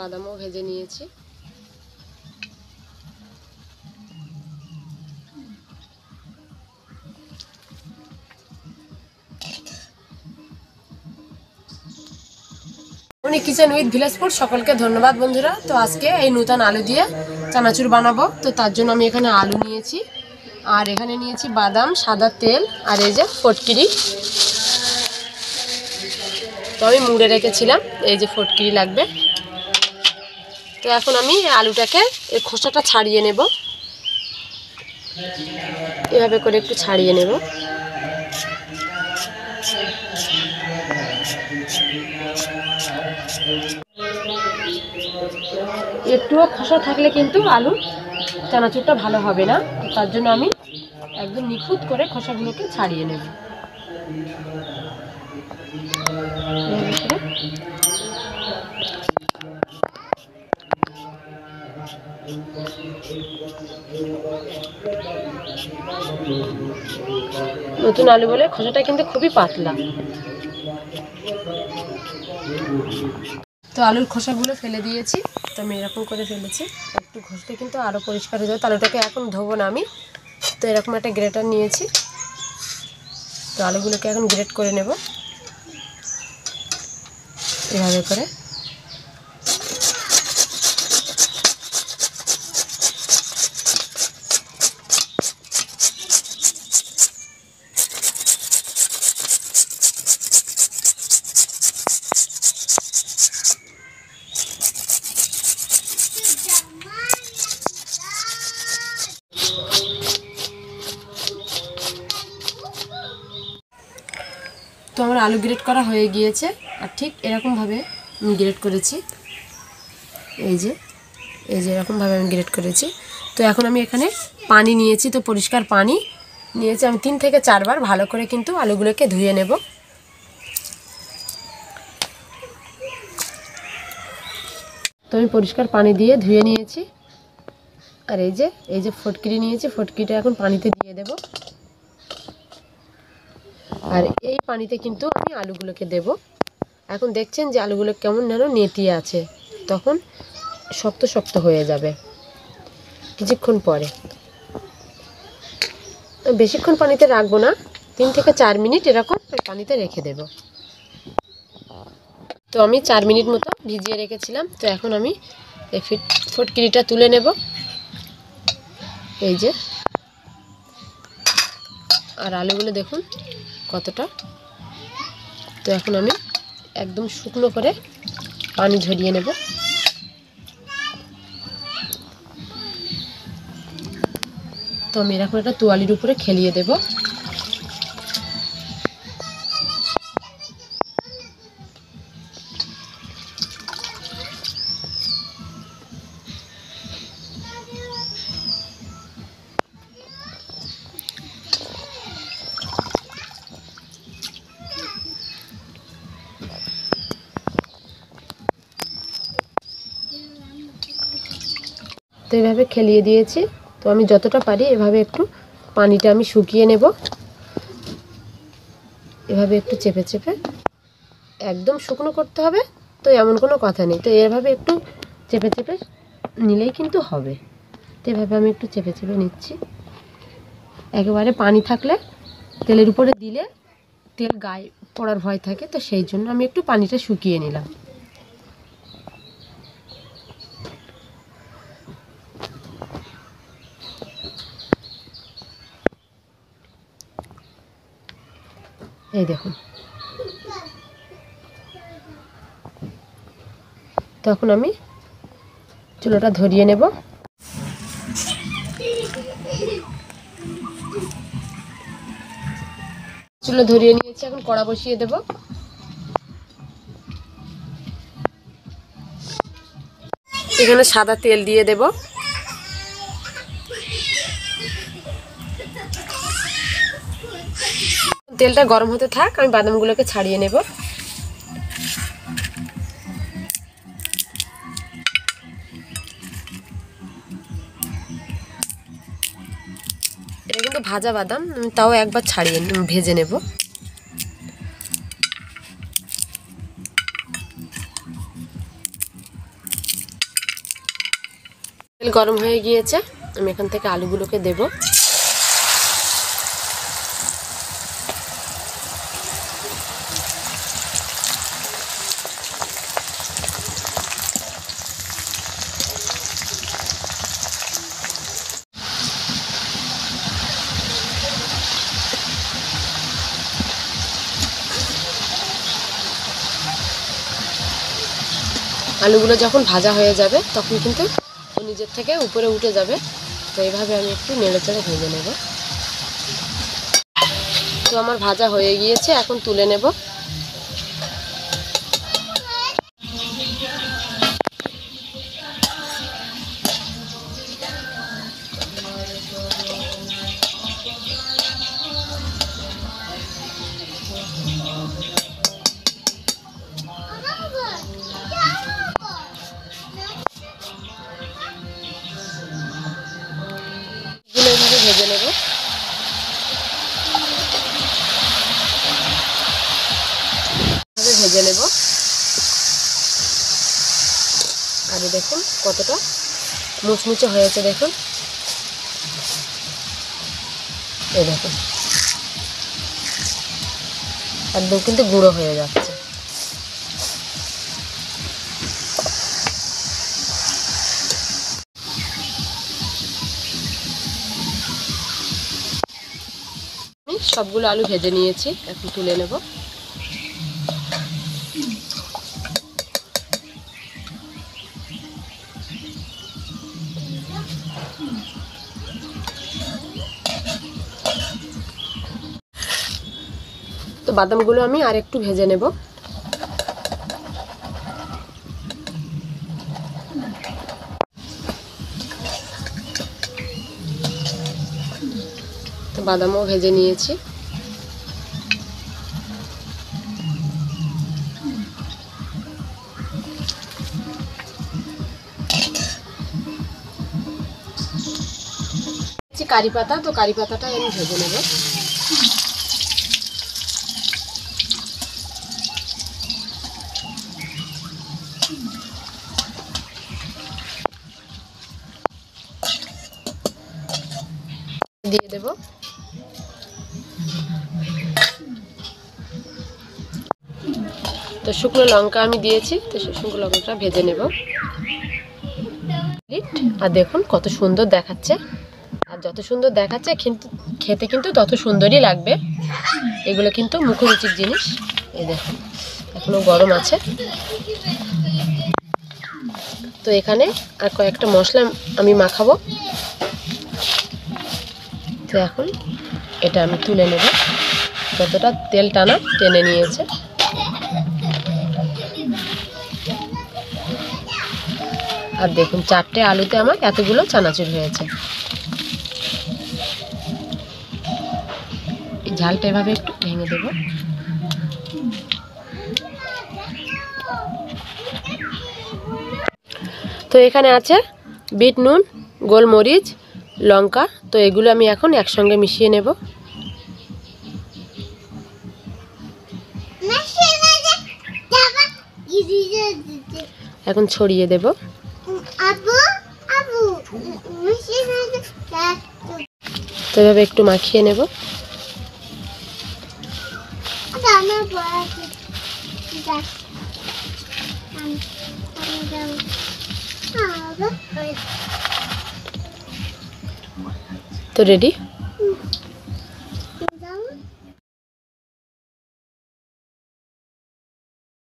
বাদামও ভেজে নিয়েছি। কিচেন উইথ ভিলেজ ফুড সকলকে ধন্যবাদ বন্ধুরা। তো আজকে এই নতুন আলু দিয়ে চানাচুর বানাবো। তো তার জন্য আমি এখানে আলু নিয়েছি, আর এখানে নিয়েছি বাদাম, সাদা তেল, আর এই যে ফটকিরি। তো আমি মুড়ে রেখেছিলাম, এই যে ফটকিরি লাগবে। তো এখন আমি আলুটাকে এই খোসাটা ছাড়িয়ে নেব, এভাবে করে একটু ছাড়িয়ে নেব। একটুও খোসা থাকলে কিন্তু আলু চানাচুরটা ভালো হবে না। তার জন্য আমি একদম নিখুঁত করে খোসাগুলোকে ছাড়িয়ে নেব। নতুন আলু বলে খোসাটা কিন্তু খুবই পাতলা। তো আলুর খোসাগুলো ফেলে দিয়েছি, তো আমি এরকম করে ফেলেছি। একটু ঘষলে কিন্তু আরও পরিষ্কার হয়ে যাবে। আলুটাকে এখন ধোবো না আমি। তো এরকম একটা গ্রেটার নিয়েছি, তো আলুগুলোকে এখন গ্রেট করে নেব এভাবে করে। তো আমার আলু গ্রেট করা হয়ে গিয়েছে, আর ঠিক এরকমভাবে আমি গ্রেট করেছি। এই যে এরকমভাবে আমি গ্রেট করেছি। তো এখন আমি এখানে পানি নিয়েছি, তো পরিষ্কার পানি নিয়েছি আমি 3 থেকে 4 বার ভালো করে কিন্তু আলুগুলোকে ধুয়ে নেব। তো আমি পরিষ্কার পানি দিয়ে ধুয়ে নিয়েছি। আর এই যে ফটকিরি নিয়েছি, ফটকিরিটা এখন পানিতে দিয়ে দেব। আর এই পানিতে কিন্তু আমি আলুগুলোকে দেব। এখন দেখছেন যে আলুগুলো কেমন যেন নেতিয়ে আছে, তখন শক্ত শক্ত হয়ে যাবে কিছুক্ষণ পরে। বেশিক্ষণ পানিতে রাখবো না, 3 থেকে 4 মিনিট এরকম পানিতে রেখে দেব। তো আমি 4 মিনিট মতো ভিজিয়ে রেখেছিলাম। তো এখন আমি এই ফটকিরিটা তুলে নেব, এই যে। আর আলুগুলো দেখুন কতটা। তো এখন আমি একদম শুকনো করে পানি ঝরিয়ে নেব। তো আমি এরকম একটা তোয়ালির উপরে খেলিয়ে দেব। তো এভাবে খেলিয়ে দিয়েছি। তো আমি যতটা পারি এভাবে একটু পানিটা আমি শুকিয়ে নেব, এভাবে একটু চেপে চেপে। একদম শুকনো করতে হবে তো এমন কোনো কথা নেই। তো এভাবে একটু চেপে চেপে নিলেই কিন্তু হবে। তো এভাবে আমি একটু চেপে চেপে নিচ্ছি। একেবারে পানি থাকলে তেলের উপরে দিলে তেল গায়ে পড়ার ভয় থাকে, তো সেই জন্য আমি একটু পানিটা শুকিয়ে নিলাম। এই দেখুন। তখন আমি চুলাটা ধরিয়ে নেব। চুলা ধরিয়ে নিয়েছি, এখন কড়া বসিয়ে দেব। এখানে সাদা তেল দিয়ে দেব। তেলটা গরম হতে থাক, আমি বাদামগুলোকে ছাড়িয়ে নেব। এটা কিন্তু ভাজা বাদাম, তাও একবার ছাড়িয়ে ভেজে নেব। তেল গরম হয়ে গিয়েছে, আমি এখান থেকে আলুগুলোকে দেব। আলুগুলো যখন ভাজা হয়ে যাবে তখন কিন্তু নিজের থেকে উপরে উঠে যাবে। তো এইভাবে আমি একটু নেড়েচেড়ে ভেজে নেব। তো আমার ভাজা হয়ে গিয়েছে, এখন তুলে নেব। এইভাবে ভেজে নেব। ভেজে নেব। আর দেখুন কতটা মুচমুচে হয়েছে, দেখুন এই দেখুন একদম কিন্তু গুঁড়ো হয়ে যাচ্ছে। সবগুলো আলু ভেজে নিয়েছি, এখন তুলে নেব। তো বাদামগুলো আমি আর একটু ভেজে নেব। তো বাদামও ভেজে নিয়েছি। কারি পাতা, তো কারি পাতাটা আমি ভেজে নেব। দিয়ে দেব। তো শুকনো লঙ্কা আমি দিয়েছি, তো শুকনো লঙ্কাটা ভেজে নেব। আর দেখুন কত সুন্দর দেখাচ্ছে, আর যত সুন্দর দেখাচ্ছে কিন্তু খেতে কিন্তু তত সুন্দরই লাগবে। এগুলো কিন্তু মুখরুচির জিনিস। এই দেখুন এখনো গরম আছে। তো এখানে আর কয়েকটা মশলা আমি মাখাবো। তো এখন এটা আমি তুলে নেব। যতটা তেল টানা টেনে নিয়েছে। আর দেখুন 4টে আলুতে আমার এতগুলো চানাচুর হয়েছে। এই ঝালটা এভাবে একটু ভেঙে দেব। তো এখানে আছে বিট নুন, গোলমরিচ, লঙ্কা। তো এগুলো আমি এখন একসঙ্গে মিশিয়ে নেব। এখন ছড়িয়ে দেব। তো এভাবে একটু মাখিয়ে নেব। তো রেডি।